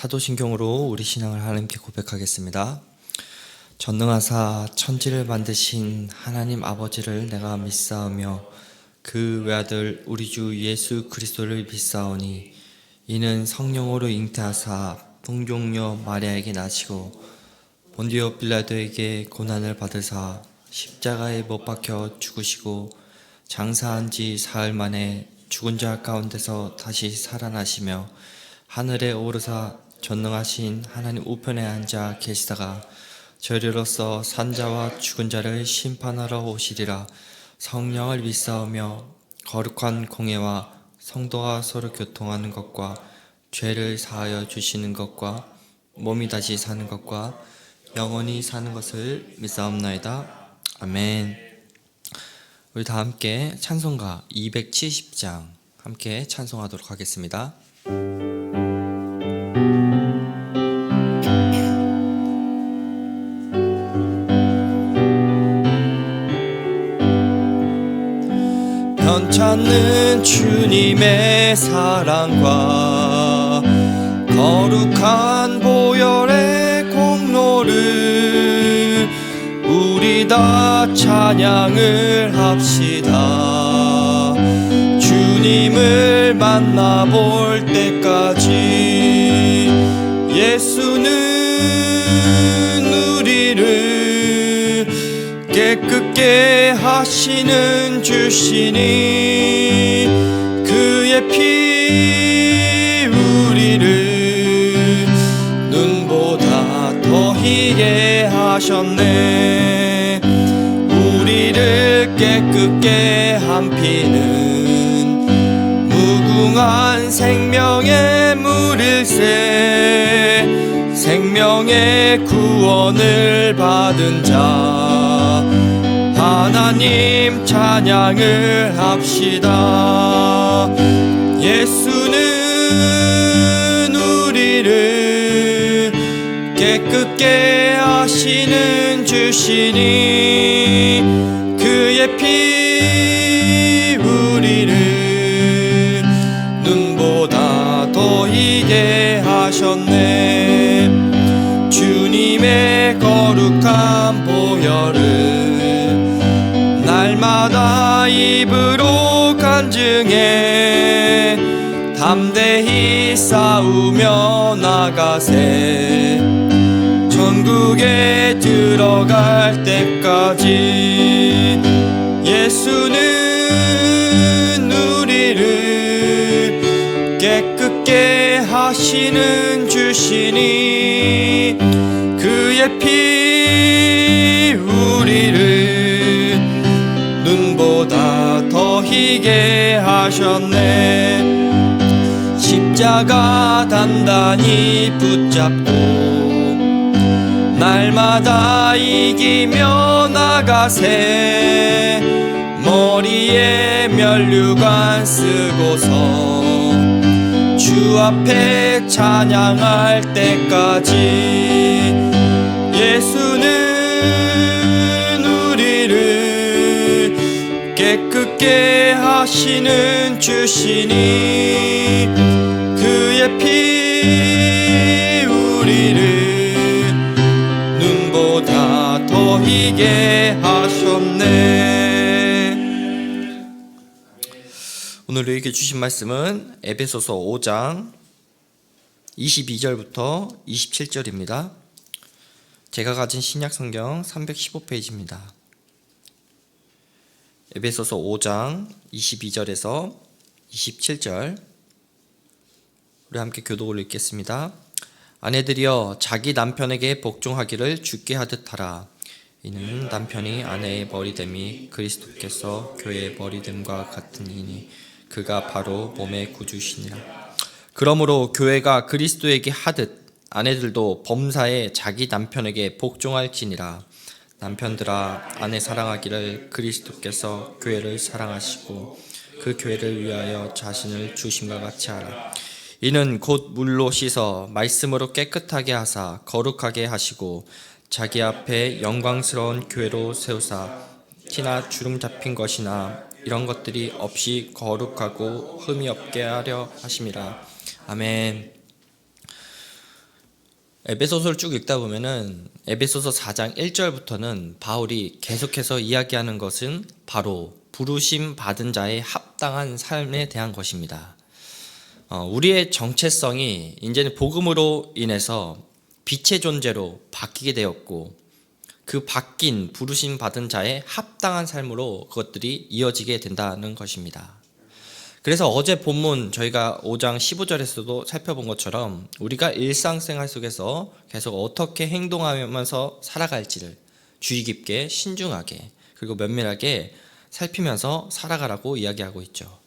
사도신경으로 우리 신앙을 하나님께 고백하겠습니다. 전능하사 천지를 만드신 하나님 아버지를 내가 믿사오며 그 외아들 우리 주 예수 그리스도를 믿사오니 이는 성령으로 잉태하사 동정녀 마리아에게 나시고 본디오 빌라도에게 고난을 받으사 십자가에 못 박혀 죽으시고 장사한 지 사흘 만에 죽은 자 가운데서 다시 살아나시며 하늘에 오르사 전능하신 하나님 우편에 앉아 계시다가 저리로서 산자와 죽은 자를 심판하러 오시리라. 성령을 믿사오며 거룩한 공예와 성도가 서로 교통하는 것과 죄를 사하여 주시는 것과 몸이 다시 사는 것과 영원히 사는 것을 믿사옵나이다. 아멘. 우리 다 함께 찬송가 270장 함께 찬송하도록 하겠습니다. 변찮는 주님의 사랑과 거룩한 보혈의 공로를 우리 다 찬양을 합시다. 주님을 만나볼 때까지 예수는 우리를 깨끗게 하시는 주시니 그의 피 우리를 눈보다 더 희게 하셨네. 우리를 깨끗게 한 피는 무궁한 생명의 물일세. 생명의 구원을 받은 자 하나님 찬양을 합시다. 예수는 우리를 깨끗게 하시는 주시니 그의 피 우리를 눈보다 더 희게 하셨네. 주님의 거룩한 보혈을 날마다 입으로 간증해 담대히 싸우며 나가세. 천국에 들어갈 때까지 예수는 우리를 깨끗게 하시는 주시니 그의 피 우리를 눈보다 더 희게 하셨네. 십자가 단단히 붙잡고 날마다 이기며 나가세. 머리에 면류관 쓰고서 주 앞에 찬양할 때까지 예수는 우리를 깨끗게 하시는 주시니 그의 피 우리를 눈보다 더 희게 하셨네. 오늘 우리에게 주신 말씀은 에베소서 5장 22절부터 27절입니다. 제가 가진 신약 성경 315페이지입니다. 에베소서 5장 22절에서 27절 우리 함께 교독을 읽겠습니다. 아내들이여 자기 남편에게 복종하기를 주께 하듯 하라. 이는 남편이 아내의 머리됨이 그리스도께서 교회의 머리됨과 같으니 그가 바로 몸의 구주시니라. 그러므로 교회가 그리스도에게 하듯 아내들도 범사에 자기 남편에게 복종할지니라. 남편들아 아내 사랑하기를 그리스도께서 교회를 사랑하시고 그 교회를 위하여 자신을 주심과 같이 하라. 이는 곧 물로 씻어 말씀으로 깨끗하게 하사 거룩하게 하시고 자기 앞에 영광스러운 교회로 세우사 티나 주름 잡힌 것이나 이런 것들이 없이 거룩하고 흠이 없게 하려 하심이라. 아멘. 에베소서를 쭉 읽다 보면은 에베소서 4장 1절부터는 바울이 계속해서 이야기하는 것은 바로 부르심 받은 자의 합당한 삶에 대한 것입니다. 우리의 정체성이 이제는 복음으로 인해서 빛의 존재로 바뀌게 되었고, 그 바뀐 부르심 받은 자의 합당한 삶으로 그것들이 이어지게 된다는 것입니다. 그래서 어제 본문 저희가 5장 15절에서도 살펴본 것처럼 우리가 일상생활 속에서 계속 어떻게 행동하면서 살아갈지를 주의 깊게 신중하게 그리고 면밀하게 살피면서 살아가라고 이야기하고 있죠.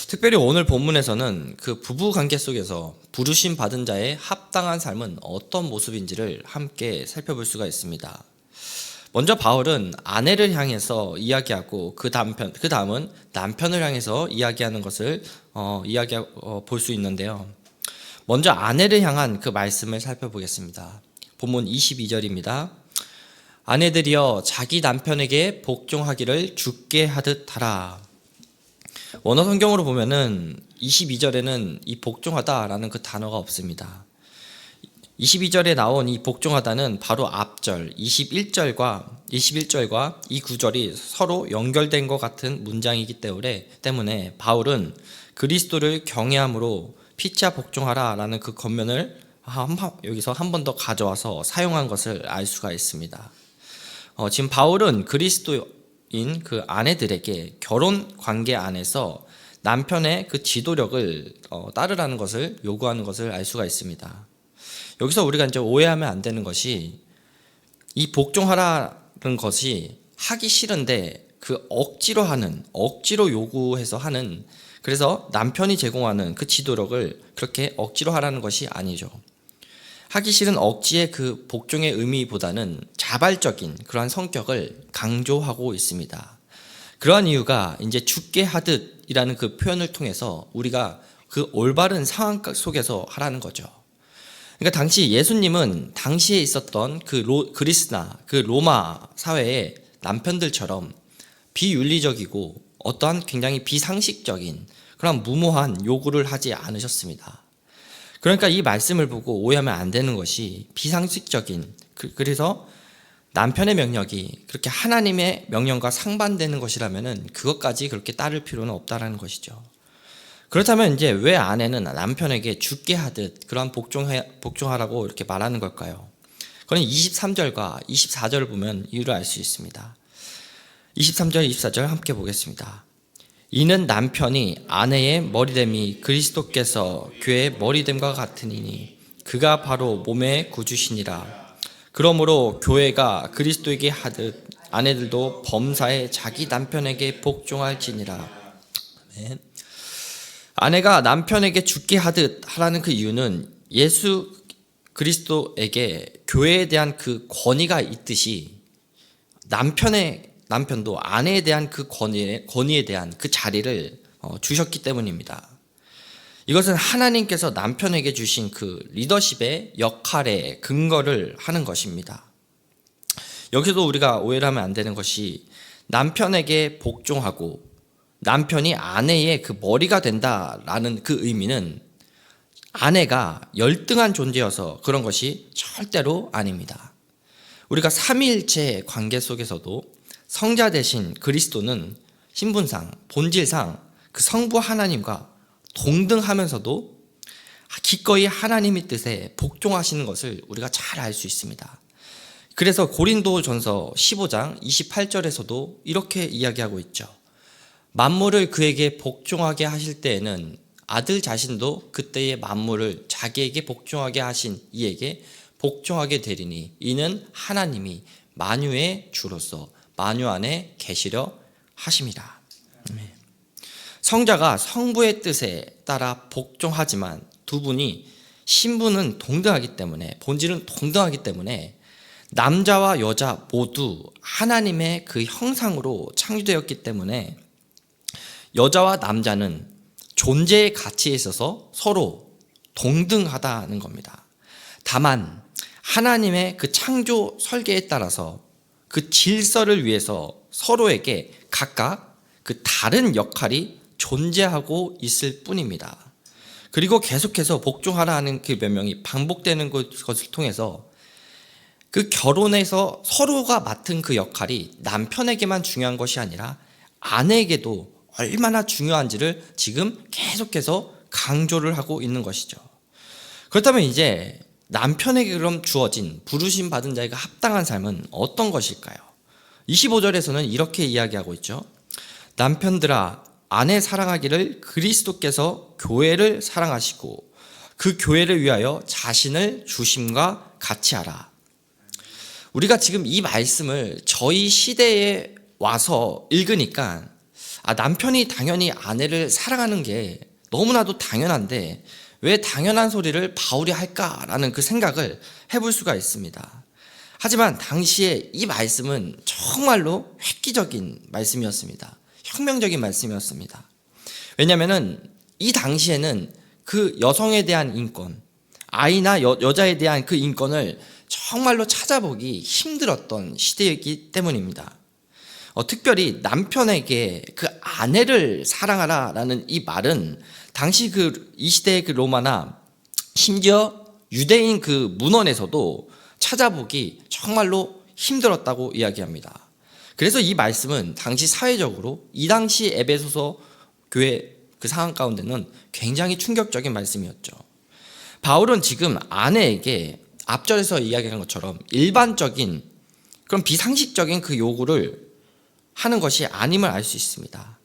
특별히 오늘 본문에서는 그 부부 관계 속에서 부르심 받은 자의 합당한 삶은 어떤 모습인지를 함께 살펴볼 수가 있습니다. 먼저 바울은 아내를 향해서 이야기하고 그 다음은 남편을 향해서 이야기하는 것을 볼 수 있는데요. 먼저 아내를 향한 그 말씀을 살펴보겠습니다. 본문 22절입니다. 아내들이여 자기 남편에게 복종하기를 주께 하듯 하라. 원어 성경으로 보면은 22절에는 이 복종하다라는 그 단어가 없습니다. 22절에 나온 이 복종하다는 바로 앞절 21절과 이 구절이 서로 연결된 것 같은 문장이기 때문에 바울은 그리스도를 경외함으로 피차 복종하라라는 그 겉면을 여기서 한 번 더 가져와서 사용한 것을 알 수가 있습니다. 지금 바울은 그리스도인 그 아내들에게 결혼 관계 안에서 남편의 그 지도력을 따르라는 것을 요구하는 것을 알 수가 있습니다. 여기서 우리가 이제 오해하면 안 되는 것이 이 복종하라는 것이 하기 싫은데 그 억지로 요구해서 하는, 그래서 남편이 제공하는 그 지도력을 그렇게 억지로 하라는 것이 아니죠. 하기 싫은 억지의 그 복종의 의미보다는 자발적인 그러한 성격을 강조하고 있습니다. 그러한 이유가 이제 주께 하듯이라는 그 표현을 통해서 우리가 그 올바른 상황 속에서 하라는 거죠. 그러니까 당시 예수님은 당시에 있었던 그리스나 그 로마 사회의 남편들처럼 비윤리적이고 어떠한 굉장히 비상식적인 그런 무모한 요구를 하지 않으셨습니다. 그러니까 이 말씀을 보고 오해하면 안 되는 것이 비상식적인, 그래서 남편의 명령이 그렇게 하나님의 명령과 상반되는 것이라면은 그것까지 그렇게 따를 필요는 없다라는 것이죠. 그렇다면 이제 왜 아내는 남편에게 주께 하듯 그러한 복종하라고 이렇게 말하는 걸까요? 그건 23절과 24절을 보면 이유를 알 수 있습니다. 23절, 24절 함께 보겠습니다. 이는 남편이 아내의 머리됨이 그리스도께서 교회의 머리됨과 같으니 그가 바로 몸의 구주시니라. 그러므로 교회가 그리스도에게 하듯 아내들도 범사에 자기 남편에게 복종할지니라. 아멘. 아내가 남편에게 주께 하듯 하라는 그 이유는 예수 그리스도에게 교회에 대한 그 권위가 있듯이 남편도 아내에 대한 그 권위에 대한 그 자리를 주셨기 때문입니다. 이것은 하나님께서 남편에게 주신 그 리더십의 역할에 근거를 하는 것입니다. 여기서도 우리가 오해를 하면 안 되는 것이 남편에게 복종하고 남편이 아내의 그 머리가 된다라는 그 의미는 아내가 열등한 존재여서 그런 것이 절대로 아닙니다. 우리가 삼위일체 관계 속에서도 성자 대신 그리스도는 신분상, 본질상 그 성부 하나님과 동등하면서도 기꺼이 하나님의 뜻에 복종하시는 것을 우리가 잘 알 수 있습니다. 그래서 고린도전서 15장 28절에서도 이렇게 이야기하고 있죠. 만물을 그에게 복종하게 하실 때에는 아들 자신도 그때의 만물을 자기에게 복종하게 하신 이에게 복종하게 되리니 이는 하나님이 만유의 주로서 만유 안에 계시려 하심이라. 성자가 성부의 뜻에 따라 복종하지만 두 분이 신분은 동등하기 때문에, 본질은 동등하기 때문에 남자와 여자 모두 하나님의 그 형상으로 창조되었기 때문에 여자와 남자는 존재의 가치에 있어서 서로 동등하다는 겁니다. 다만 하나님의 그 창조 설계에 따라서 그 질서를 위해서 서로에게 각각 그 다른 역할이 존재하고 있을 뿐입니다. 그리고 계속해서 복종하라 하는 그 명령이 반복되는 것을 통해서 그 결혼에서 서로가 맡은 그 역할이 남편에게만 중요한 것이 아니라 아내에게도 얼마나 중요한지를 지금 계속해서 강조를 하고 있는 것이죠. 그렇다면 이제 남편에게 그럼 주어진 부르심 받은 자에게 합당한 삶은 어떤 것일까요? 25절에서는 이렇게 이야기하고 있죠. 남편들아 아내 사랑하기를 그리스도께서 교회를 사랑하시고 그 교회를 위하여 자신을 주심과 같이 하라. 우리가 지금 이 말씀을 저희 시대에 와서 읽으니까 남편이 당연히 아내를 사랑하는 게 너무나도 당연한데 왜 당연한 소리를 바울이 할까라는 그 생각을 해볼 수가 있습니다. 하지만 당시에 이 말씀은 정말로 획기적인 말씀이었습니다. 혁명적인 말씀이었습니다. 왜냐하면 이 당시에는 그 여성에 대한 인권, 아이나 여자에 대한 그 인권을 정말로 찾아보기 힘들었던 시대이기 때문입니다. 특별히 남편에게 그 아내를 사랑하라라는 이 말은 당시 이 시대의 그 로마나 심지어 유대인 그 문헌에서도 찾아보기 정말로 힘들었다고 이야기합니다. 그래서 이 말씀은 당시 사회적으로 이 당시 에베소서 교회 그 상황 가운데는 굉장히 충격적인 말씀이었죠. 바울은 지금 아내에게 앞절에서 이야기한 것처럼 일반적인 그런 비상식적인 그 요구를 하는 것이 아님을 알 수 있습니다.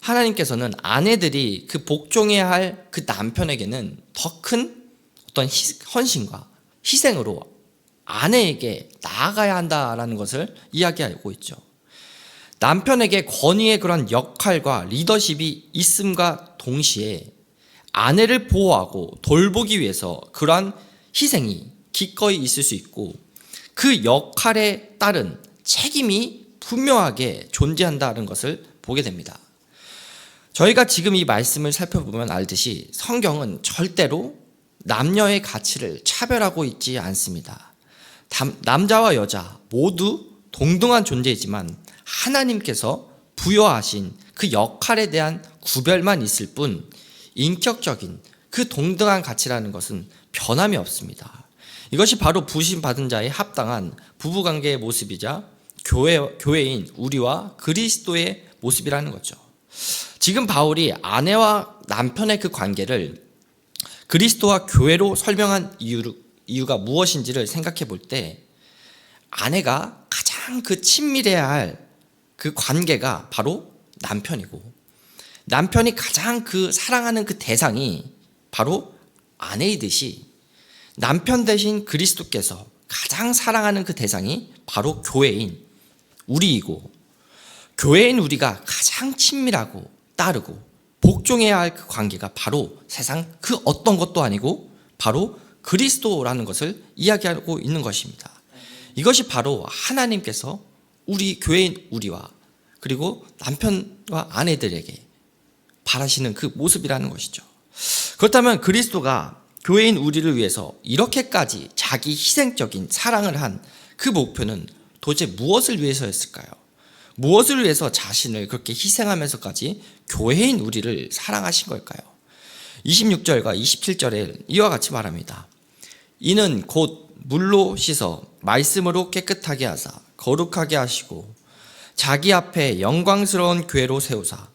하나님께서는 아내들이 그 복종해야 할 그 남편에게는 더 큰 어떤 헌신과 희생으로 아내에게 나아가야 한다라는 것을 이야기하고 있죠. 남편에게 권위의 그런 역할과 리더십이 있음과 동시에 아내를 보호하고 돌보기 위해서 그러한 희생이 기꺼이 있을 수 있고 그 역할에 따른 책임이 분명하게 존재한다는 것을 보게 됩니다. 저희가 지금 이 말씀을 살펴보면 알듯이 성경은 절대로 남녀의 가치를 차별하고 있지 않습니다. 남자와 여자 모두 동등한 존재이지만 하나님께서 부여하신 그 역할에 대한 구별만 있을 뿐 인격적인 그 동등한 가치라는 것은 변함이 없습니다. 이것이 바로 부심받은 자의 합당한 부부관계의 모습이자 교회인 우리와 그리스도의 모습이라는 거죠. 지금 바울이 아내와 남편의 그 관계를 그리스도와 교회로 설명한 이유가 무엇인지를 생각해 볼 때 아내가 가장 그 친밀해야 할 그 관계가 바로 남편이고 남편이 가장 그 사랑하는 그 대상이 바로 아내이듯이 남편 대신 그리스도께서 가장 사랑하는 그 대상이 바로 교회인 우리이고 교회인 우리가 가장 친밀하고 따르고 복종해야 할 그 관계가 바로 세상 그 어떤 것도 아니고 바로 그리스도라는 것을 이야기하고 있는 것입니다. 이것이 바로 하나님께서 우리 교회인 우리와 그리고 남편과 아내들에게 바라시는 그 모습이라는 것이죠. 그렇다면 그리스도가 교회인 우리를 위해서 이렇게까지 자기 희생적인 사랑을 한 그 목표는 도대체 무엇을 위해서였을까요? 무엇을 위해서 자신을 그렇게 희생하면서까지 교회인 우리를 사랑하신 걸까요? 26절과 27절에 이와 같이 말합니다. 이는 곧 물로 씻어 말씀으로 깨끗하게 하사 거룩하게 하시고 자기 앞에 영광스러운 교회로 세우사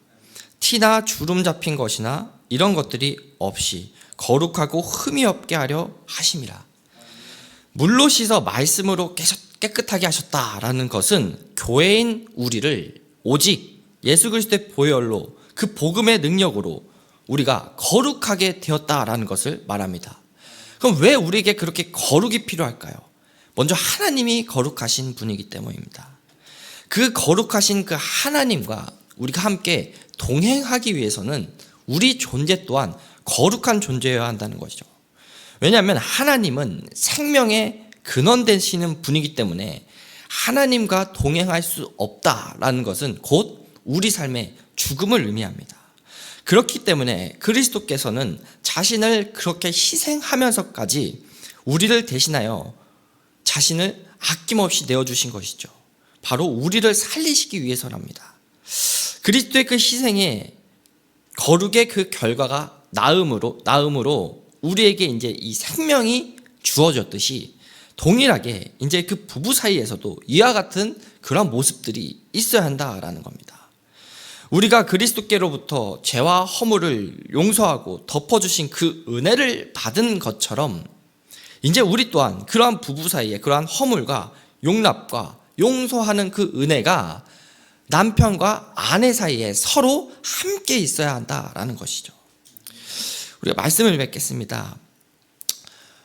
티나 주름 잡힌 것이나 이런 것들이 없이 거룩하고 흠이 없게 하려 하심이라. 물로 씻어 말씀으로 깨끗하게 하셨다라는 것은 교회인 우리를 오직 예수 그리스도의 보혈로 그 복음의 능력으로 우리가 거룩하게 되었다라는 것을 말합니다. 그럼 왜 우리에게 그렇게 거룩이 필요할까요? 먼저 하나님이 거룩하신 분이기 때문입니다. 그 거룩하신 그 하나님과 우리가 함께 동행하기 위해서는 우리 존재 또한 거룩한 존재여야 한다는 것이죠. 왜냐하면 하나님은 생명의 근원 되시는 분이기 때문에 하나님과 동행할 수 없다라는 것은 곧 우리 삶의 죽음을 의미합니다. 그렇기 때문에 그리스도께서는 자신을 그렇게 희생하면서까지 우리를 대신하여 자신을 아낌없이 내어주신 것이죠. 바로 우리를 살리시기 위해서랍니다. 그리스도의 그 희생에 거룩의 그 결과가 나음으로 우리에게 이제 이 생명이 주어졌듯이 동일하게 이제 그 부부 사이에서도 이와 같은 그런 모습들이 있어야 한다라는 겁니다. 우리가 그리스도께로부터 죄와 허물을 용서하고 덮어주신 그 은혜를 받은 것처럼 이제 우리 또한 그러한 부부 사이에 그러한 허물과 용납과 용서하는 그 은혜가 남편과 아내 사이에 서로 함께 있어야 한다라는 것이죠. 우리가 말씀을 맺겠습니다.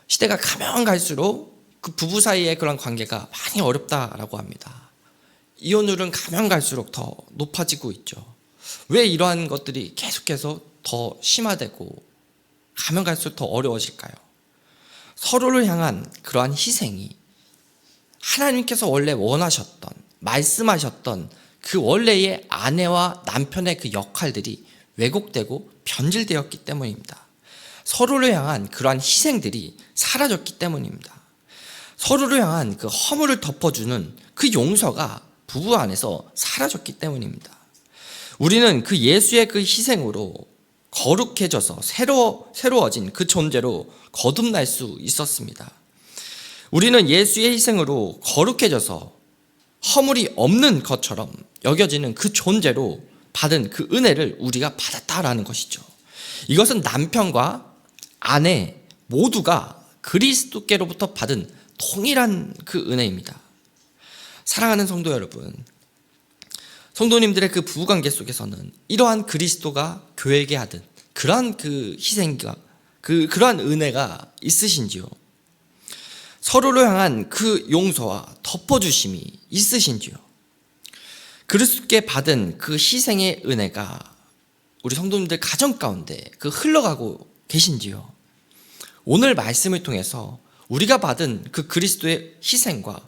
시대가 가면 갈수록 그 부부 사이의 그런 관계가 많이 어렵다라고 합니다. 이혼율은 가면 갈수록 더 높아지고 있죠. 왜 이러한 것들이 계속해서 더 심화되고 가면 갈수록 더 어려워질까요? 서로를 향한 그러한 희생이 하나님께서 원래 원하셨던, 말씀하셨던 그 원래의 아내와 남편의 그 역할들이 왜곡되고 변질되었기 때문입니다. 서로를 향한 그러한 희생들이 사라졌기 때문입니다. 서로를 향한 그 허물을 덮어주는 그 용서가 부부 안에서 사라졌기 때문입니다. 우리는 그 예수의 그 희생으로 거룩해져서 새로워진 그 존재로 거듭날 수 있었습니다. 우리는 예수의 희생으로 거룩해져서 허물이 없는 것처럼 여겨지는 그 존재로 받은 그 은혜를 우리가 받았다라는 것이죠. 이것은 남편과 아내 모두가 그리스도께로부터 받은 동일한 그 은혜입니다. 사랑하는 성도 여러분, 성도님들의 그 부부관계 속에서는 이러한 그리스도가 교회에게 하던 그러한 그 희생과 그러한 은혜가 있으신지요? 서로를 향한 그 용서와 덮어주심이 있으신지요? 그리스도께 받은 그 희생의 은혜가 우리 성도님들 가정 가운데 그 흘러가고 계신지요? 오늘 말씀을 통해서 우리가 받은 그 그리스도의 희생과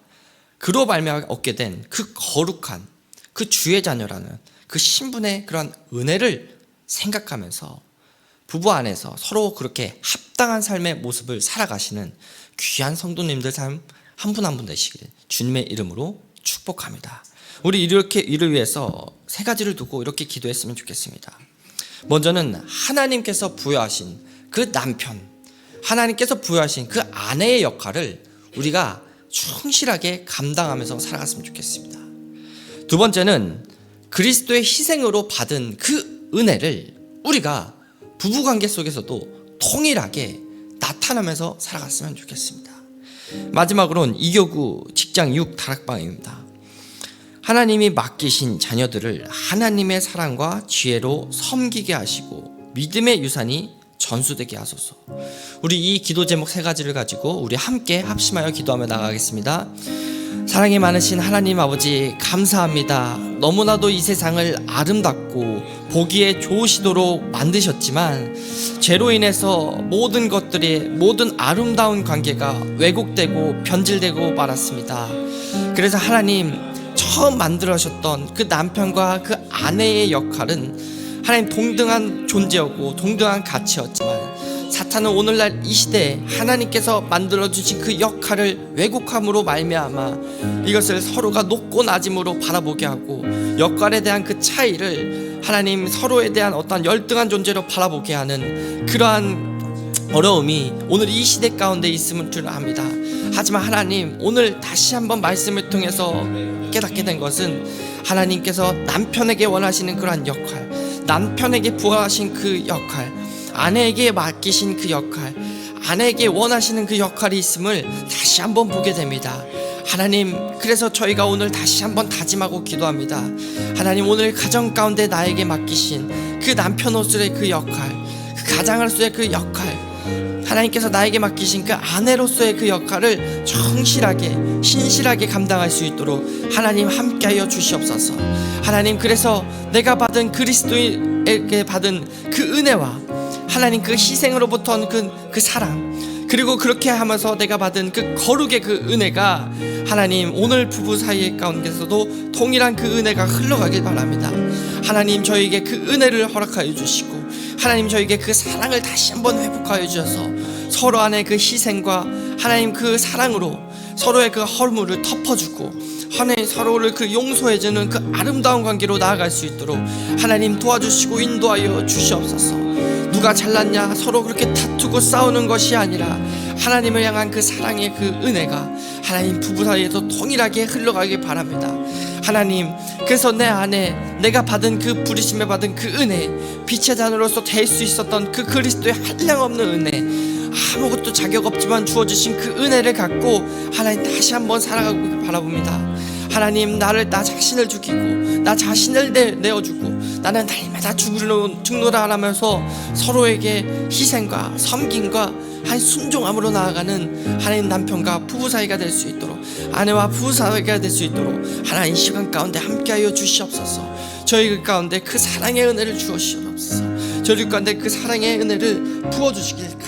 그로 말미암아 얻게 된 그 거룩한 그 주의 자녀라는 그 신분의 그런 은혜를 생각하면서 부부 안에서 서로 그렇게 합당한 삶의 모습을 살아가시는 귀한 성도님들 삶 한 분 한 분 되시기를 주님의 이름으로 축복합니다. 우리 이를 위해서 세 가지를 두고 이렇게 기도했으면 좋겠습니다. 먼저는 하나님께서 부여하신 그 남편, 하나님께서 부여하신 그 아내의 역할을 우리가 충실하게 감당하면서 살아갔으면 좋겠습니다. 두 번째는 그리스도의 희생으로 받은 그 은혜를 우리가 부부관계 속에서도 통일하게 나타나면서 살아갔으면 좋겠습니다. 마지막으로는 이교구 직장 6 다락방입니다. 하나님이 맡기신 자녀들을 하나님의 사랑과 지혜로 섬기게 하시고 믿음의 유산이 전수되게 하소서. 우리 이 기도 제목 세 가지를 가지고 우리 함께 합심하여 기도하며 나가겠습니다. 사랑이 많으신 하나님 아버지, 감사합니다. 너무나도 이 세상을 아름답고 보기에 좋으시도록 만드셨지만 죄로 인해서 모든 것들이, 모든 아름다운 관계가 왜곡되고 변질되고 말았습니다. 그래서 하나님, 처음 만들어셨던 그 남편과 그 아내의 역할은 하나님 동등한 존재였고 동등한 가치였지만 사탄은 오늘날 이 시대에 하나님께서 만들어주신 그 역할을 왜곡함으로 말미암아 이것을 서로가 높고 낮음으로 바라보게 하고 역할에 대한 그 차이를 하나님 서로에 대한 어떤 열등한 존재로 바라보게 하는 그러한 어려움이 오늘 이 시대 가운데 있음을 줄 압니다. 하지만 하나님, 오늘 다시 한번 말씀을 통해서 깨닫게 된 것은 하나님께서 남편에게 원하시는 그러한 역할, 남편에게 부여하신 그 역할, 아내에게 맡기신 그 역할, 아내에게 원하시는 그 역할이 있음을 다시 한번 보게 됩니다. 하나님, 그래서 저희가 오늘 다시 한번 다짐하고 기도합니다. 하나님, 오늘 가정 가운데 나에게 맡기신 그 남편으로서의 그 역할, 그 가장으로서의 그 역할, 하나님께서 나에게 맡기신 그 아내로서의 그 역할을 정실하게 신실하게 감당할 수 있도록 하나님 함께하여 주시옵소서. 하나님, 그래서 내가 받은 그리스도에게 받은 그 은혜와 하나님 그 희생으로부터 그 사랑, 그리고 그렇게 하면서 내가 받은 그 거룩의 그 은혜가 하나님 오늘 부부 사이 가운데서도 동일한 그 은혜가 흘러가길 바랍니다. 하나님, 저에게 그 은혜를 허락하여 주시고 하나님, 저에게 그 사랑을 다시 한번 회복하여 주셔서 서로 안에 그 희생과 하나님 그 사랑으로 서로의 그 허물을 덮어주고 하나님 서로를 그 용서해주는 그 아름다운 관계로 나아갈 수 있도록 하나님 도와주시고 인도하여 주시옵소서. 누가 잘났냐 서로 그렇게 다투고 싸우는 것이 아니라 하나님을 향한 그 사랑의 그 은혜가 하나님 부부 사이에서 동일하게 흘러가길 바랍니다. 하나님, 그래서 내 안에 내가 받은 그 부르심에 받은 그 은혜, 빛의 자녀로서 될 수 있었던 그 그리스도의 한량없는 은혜, 아무것도 자격 없지만 주어주신 그 은혜를 갖고 하나님 다시 한번 살아가고 바라봅니다. 하나님, 나 자신을 죽이고 나 자신을 내어주고 나는 날마다 죽노라 하면서 서로에게 희생과 섬김과 한 순종함으로 나아가는 하나님 남편과 부부 사이가 될 수 있도록, 아내와 부부 사이가 될 수 있도록 하나님 시간 가운데 함께하여 주시옵소서. 저희 가운데 그 사랑의 은혜를 주시옵소서. 저희 가운데 그 사랑의 은혜를 부어주시길